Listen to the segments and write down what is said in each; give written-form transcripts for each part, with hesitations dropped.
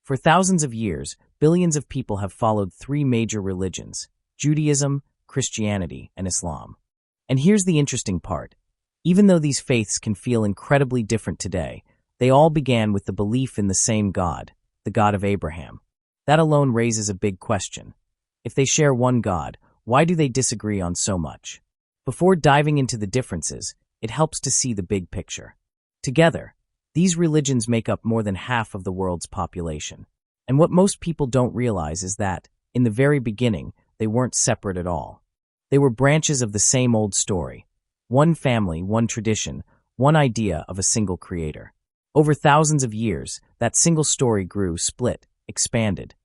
For thousands of years, billions of people have followed three major religions: Judaism, Christianity, and Islam. And here's the interesting part. Even though these faiths can feel incredibly different today, they all began with the belief in the same God, the God of Abraham. That alone raises a big question. If they share one God, why do they disagree on so much? Before diving into the differences, it helps to see the big picture. Together, these religions make up more than half of the world's population. And what most people don't realize is that, in the very beginning, they weren't separate at all. They were branches of the same old story. One family, one tradition, one idea of a single creator. Over thousands of years, that single story grew, split, expanded,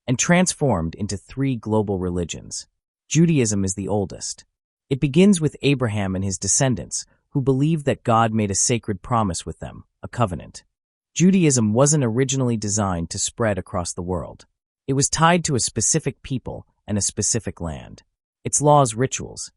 and transformed into three global religions. Judaism is the oldest. It begins with Abraham and his descendants, who believed that God made a sacred promise with them, a covenant. Judaism wasn't originally designed to spread across the world. It was tied to a specific people and a specific land. Its laws, rituals,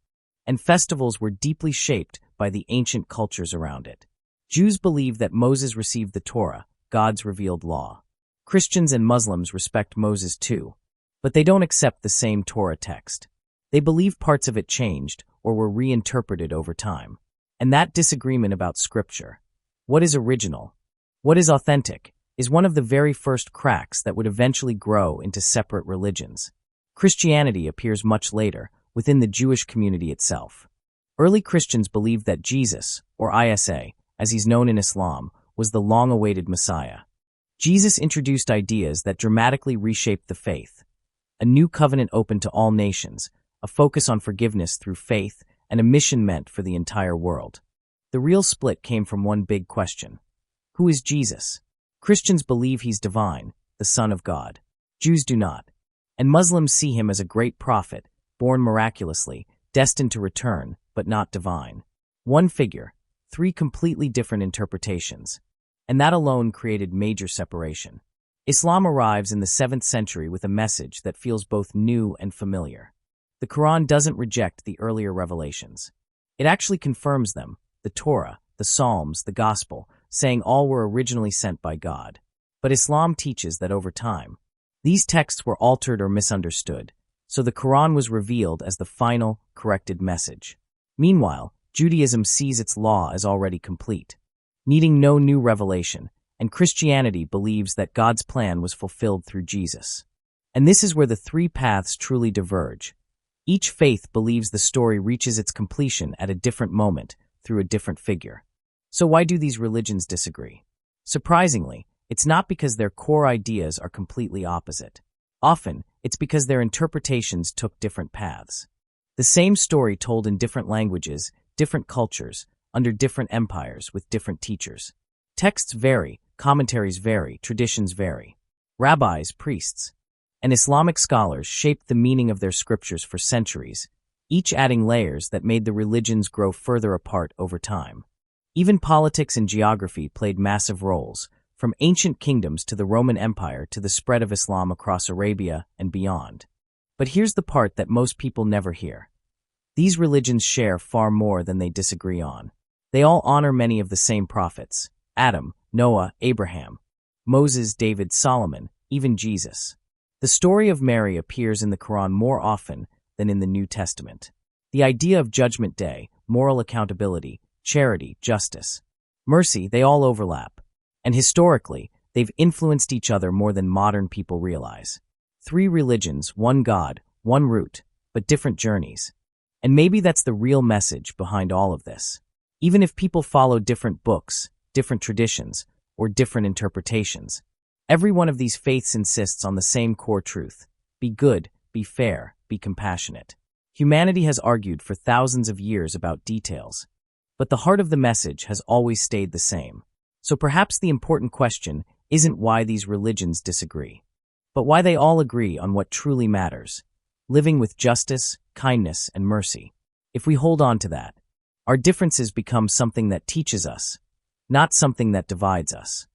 and festivals were deeply shaped by the ancient cultures around it. Jews believe that Moses received the Torah, God's revealed law. Christians and Muslims respect Moses too, but they don't accept the same Torah text. They believe parts of it changed or were reinterpreted over time. And that disagreement about Scripture, what is original, what is authentic, is one of the very first cracks that would eventually grow into separate religions. Christianity appears much later, within the Jewish community itself. Early Christians believed that Jesus, or Isa, as he's known in Islam, was the long-awaited Messiah. Jesus introduced ideas that dramatically reshaped the faith. A new covenant open to all nations, a focus on forgiveness through faith, and a mission meant for the entire world. The real split came from one big question. Who is Jesus? Christians believe he's divine, the Son of God. Jews do not. And Muslims see him as a great prophet, born miraculously, destined to return, but not divine. One figure, three completely different interpretations. And that alone created major separation. Islam arrives in the 7th century with a message that feels both new and familiar. The Quran doesn't reject the earlier revelations. It actually confirms them, the Torah, the Psalms, the Gospel, saying all were originally sent by God. But Islam teaches that over time, these texts were altered or misunderstood, so the Quran was revealed as the final, corrected message. Meanwhile, Judaism sees its law as already complete, needing no new revelation, and Christianity believes that God's plan was fulfilled through Jesus. And this is where the three paths truly diverge. Each faith believes the story reaches its completion at a different moment, through a different figure. So why do these religions disagree? Surprisingly, it's not because their core ideas are completely opposite. Often, it's because their interpretations took different paths. The same story told in different languages, different cultures, under different empires with different teachers. Texts vary, commentaries vary, traditions vary. Rabbis, priests, and Islamic scholars shaped the meaning of their scriptures for centuries, each adding layers that made the religions grow further apart over time. Even politics and geography played massive roles, from ancient kingdoms to the Roman Empire to the spread of Islam across Arabia and beyond. But here's the part that most people never hear. These religions share far more than they disagree on. They all honor many of the same prophets: Adam, Noah, Abraham, Moses, David, Solomon, even Jesus. The story of Mary appears in the Quran more often than in the New Testament. The idea of Judgment Day, moral accountability, charity, justice, mercy, they all overlap. And historically, they've influenced each other more than modern people realize. Three religions, one God, one root, but different journeys. And maybe that's the real message behind all of this. Even if people follow different books, different traditions, or different interpretations, every one of these faiths insists on the same core truth: be good, be fair, be compassionate. Humanity has argued for thousands of years about details, but the heart of the message has always stayed the same. So perhaps the important question isn't why these religions disagree, but why they all agree on what truly matters: living with justice, kindness, and mercy. If we hold on to that, our differences become something that teaches us, not something that divides us.